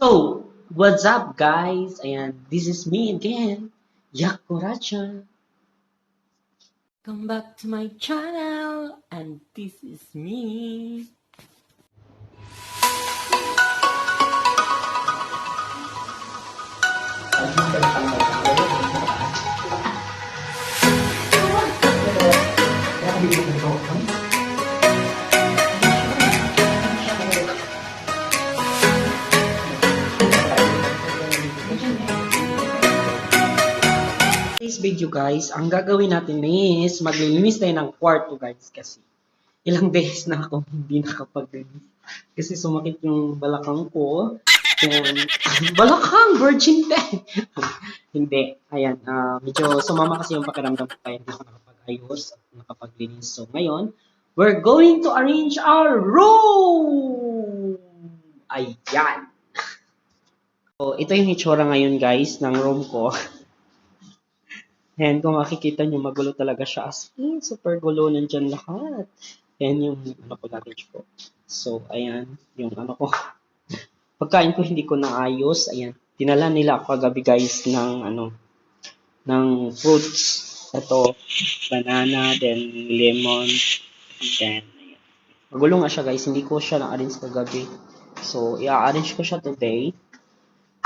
So, what's up guys? Ayan, this is me again, Yak Coracha. Come back to my channel, and this is me. Today's video guys, ang gagawin natin is maglilinis tayo ng kwarto guys kasi ilang beses na ako hindi nakapag-linis kasi sumakit yung balakang ko. And, balakang! Virgin day! Hindi. Ayan. Medyo sumama kasi yung pakiramdam ko kaya hindi ako nakapag-ayos at nakapag-linis. So ngayon, we're going to arrange our room! Ayan. So ito yung itsura ngayon guys ng room ko. And kung makikita nyo, magulo talaga siya. As in, super gulo. Nandyan lahat. Ayan yung luggage ko. So, ayan. Yung pagkain ko hindi ko naayos. Ayan. Tinala nila ako kagabi guys ng fruits. Ito, banana, then lemon. Then, ayan. Magulo nga siya guys. Hindi ko siya na-arrange kagabi. So, i-arrange ko siya today.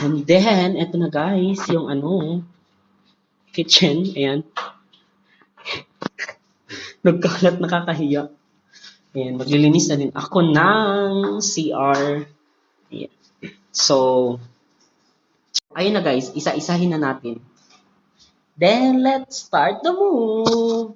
And then, eto na guys, yung kitchen, ayan. Nagkalat, nakakahiya. Ayan, maglilinis na din ako ng CR. Ayan. So, ayun na guys, isa-isahin na natin. Then, let's start the move!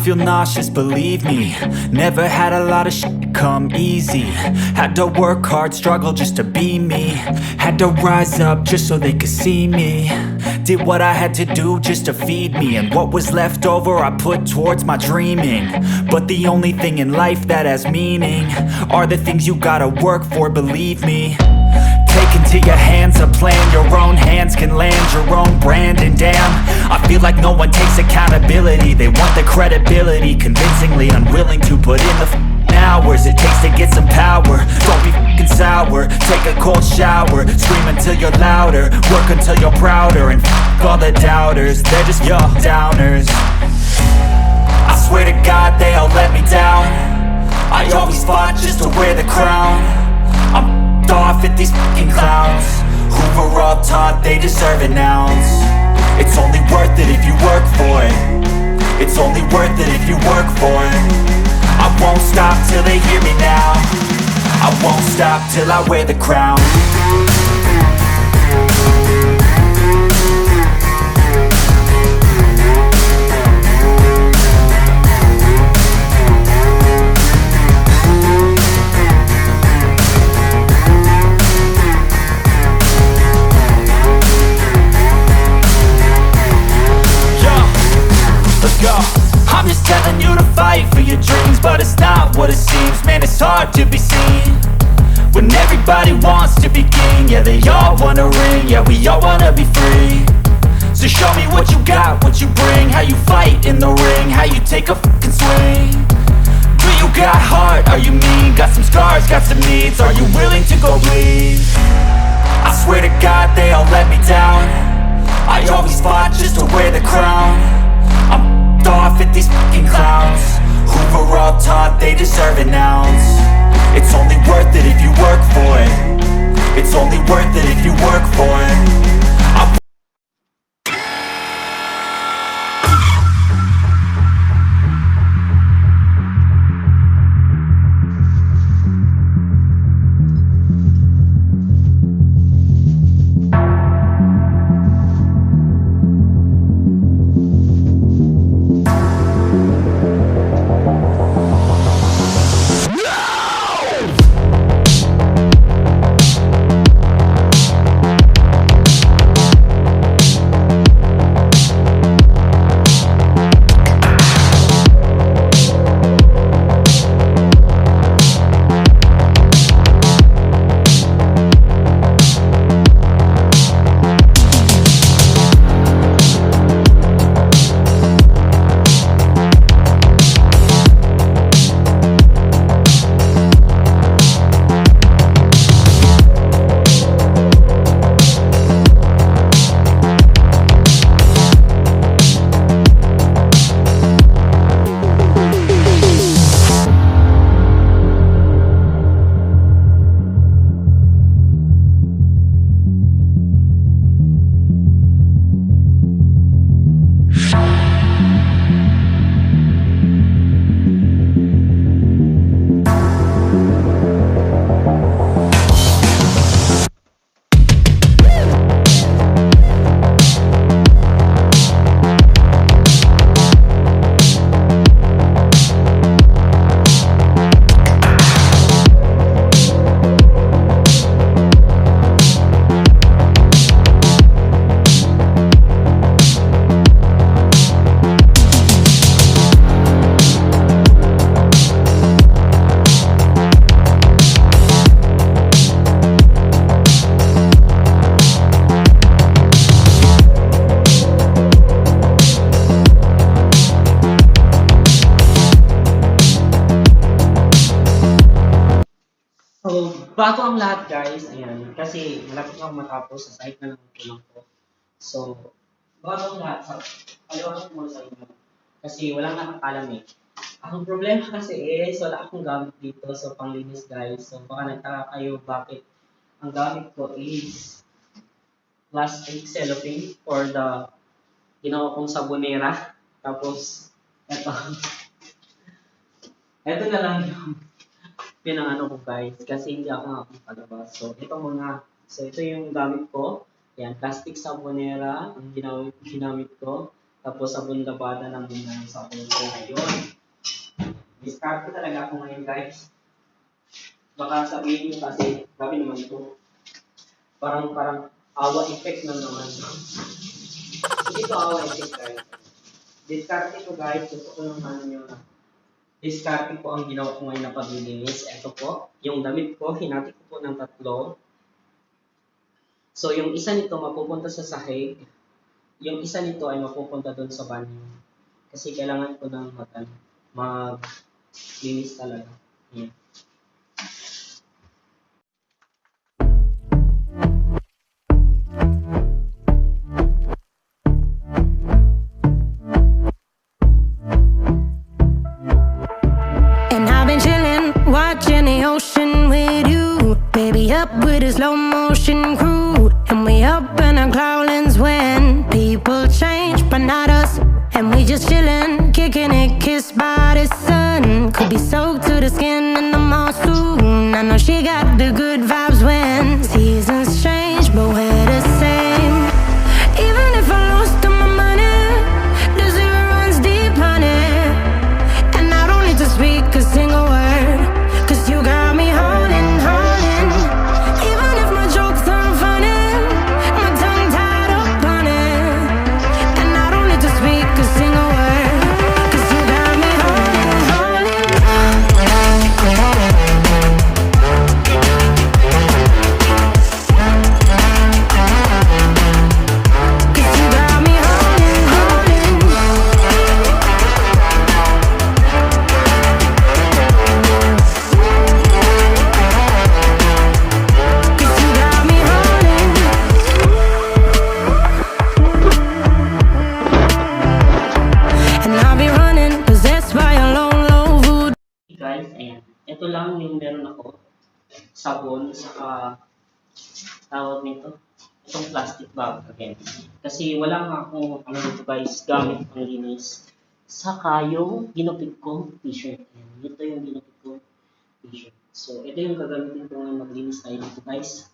feel nauseous, believe me. Never had a lot of shit come easy. Had to work hard, struggle just to be me. Had to rise up just so they could see me. Did what I had to do just to feed me, and what was left over I put towards my dreaming. But the only thing in life that has meaning are the things you gotta work for, believe me. Take into your hands a plan, your own hands can land your own brand. And damn, I feel like no one takes accountability. They want the credibility, convincingly unwilling to put in the hours it takes to get some power. Don't be f***ing sour, take a cold shower, scream until you're louder, work until you're prouder, and f*** all the doubters, they're just your downers. I swear to God they all let me down. I always fought just to wear the crown. I'm off at these fucking clowns who were all taught they deserve an ounce. It's only worth it if you work for it. It's only worth it if you work for it. I won't stop till they hear me now. I won't stop till I wear the crown. I'm just telling you to fight for your dreams, but it's not what it seems. Man, it's hard to be seen when everybody wants to be king. Yeah, they all wanna ring, yeah, we all wanna be free. So show me what you got, what you bring, how you fight in the ring, how you take a fucking swing. Do you got heart, are you mean? Got some scars, got some needs, are you willing to go bleed? I swear to God they all let me down. I always fought just to wear the crown. I'm off at these fucking clowns who were all taught they deserve an ounce. It's only worth it if you work for it. It's only worth it if you work for it. So, bago ang lahat guys, ayan, kasi malapit na ako matapos, sa site na lang ang kulang ko. So, bago ang lahat, paliwanag ko muna sa inyo. Kasi walang nakakalam eh. Ang problema kasi is, wala akong gamit dito, so panglinis guys. So, baka nagtaka kayo bakit ang gamit ko is plastic cellophane for the ginawa kong sabonera. Tapos, eto. Eto na lang yung pinangano ko guys, kasi hindi ako nakapagpalabas. So, ito yung gamit ko. Yan, plastic sabonera, ang ginamit ko. Tapos, sabon labada ng mga sabon ko ngayon. Discard ko talaga ako ngayon guys. Baka sabihin nyo kasi, grabe naman ito. Parang awa effect na naman. Dito ako check guys. Discarte ko guys, gusto ko lang ano nyo na. Discarte po ang ginawa ko ngayon na paglilinis. Ito po, yung damit ko, hinati ko po ng 3. So yung isa nito mapupunta sa sahig. Yung isa nito ay mapupunta doon sa banyo. Kasi kailangan ko ng maglinis talaga. Yan. And I've been chillin', watching the ocean with you. Baby, up with a slow motion crew. And we up in our clouds when people change, but not us. And we just chillin', kicking it, kissed by the sun. Could be soaked to the skin in the mall soon. I know she got the good vibes when seasons change, but we're the same. Even if I lost all my money, the zero runs deep, honey. And I don't need to speak a single word, 'cause you got me holding, holding. Even if my jokes aren't funny, my tongue tied up on it. And I don't need to speak a single word, 'cause you got me holding, holding. 'Cause you got me holding, holding. Cause you got me holding. And I'll be running, possessed by a low, low voodoo. Guys, ayan. Ito lang yung meron ako. Sabon, saka tawag nito. Itong plastic bag again. Kasi wala nga akong ano dito guys, gamit pang linis. Saka yung ginupit ko t-shirt. Ayan. Ito yung ginupit ko t-shirt. So, ito yung gagamitin ko ngayon maglinis tayo dito guys.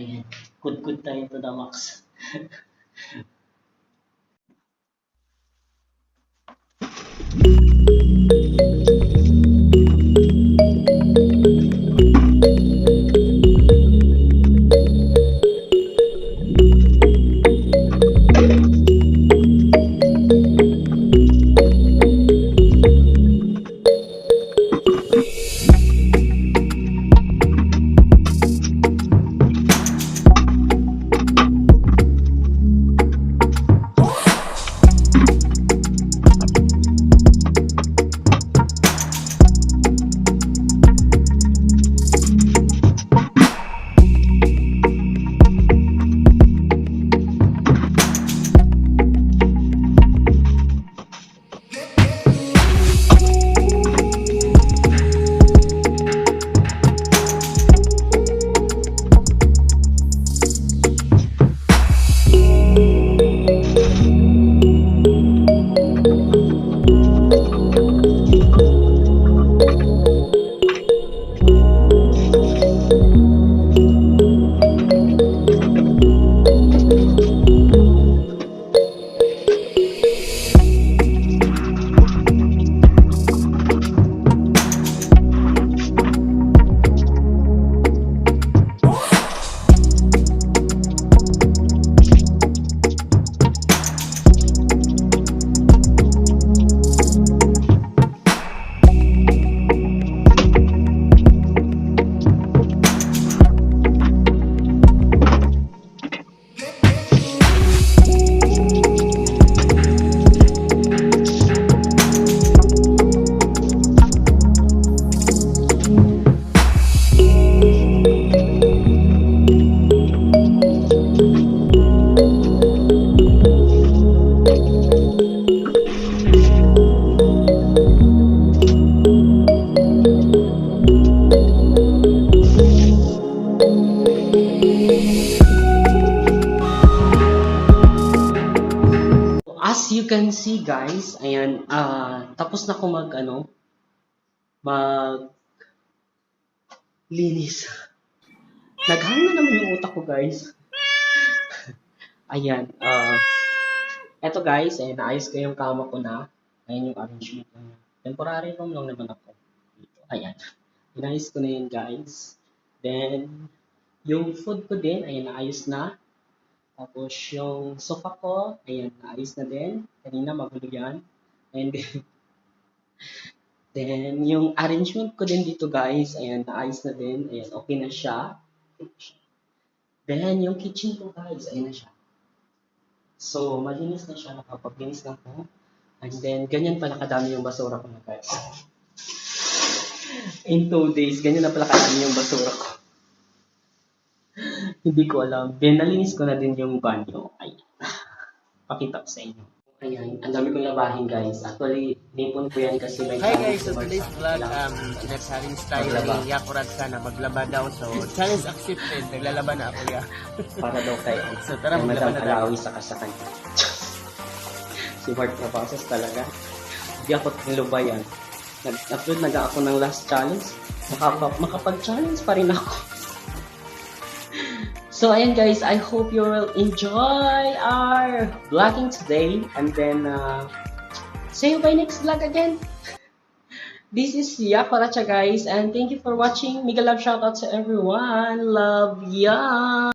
Ayan. Good tayo to the max. As you can see guys, ayan, tapos na ko linis. Naghang na naman yung utak ko guys. Ayan, eto guys, ayan, naayos ko yung kama ko na. Ayan yung arrangement ko. Temporary room lang naman ako. Dito. Ayan, inayos ko na yun guys. Then, yung food ko din, ayan, naayos na. Tapos yung sofa ko, ayan, naayos na din. Kanina magulo yan. And then yung arrangement ko din dito guys, ayan, naayos na din. Ayan, okay na siya. Then yung kitchen ko guys, ayan na siya. So, malinis na siya, nakapaglinis na ako. And then, ganyan pala kadami yung basura ko na guys. In 2 days, ganyan na pala kadami yung basura ko. Hindi ko alam. Then, nalinis ko na din yung banyo. Ay, pakita ko sa inyo. Ayan, ang dami kong labahin guys. Actually, nipon ko yan kasi may Hi challenge guys, so sa today's vlog, nag-challenge tayo Maglaba. ni Yakurat na maglaba daw. So, challenge accepted. Naglalaba na ako, ya. para daw kay So, tara, kay maglaba Madam na tayo. Alawi sa kanya. Si Mark na process talaga. Hindi ako nilubayan. Nag-upload na ako ng last challenge. Makapag-challenge pa rin ako. So, ayan guys, I hope you will enjoy our vlogging today. And then, see you by next vlog again. This is Yakuracha guys, and thank you for watching. Mega love shoutout to everyone. Love ya!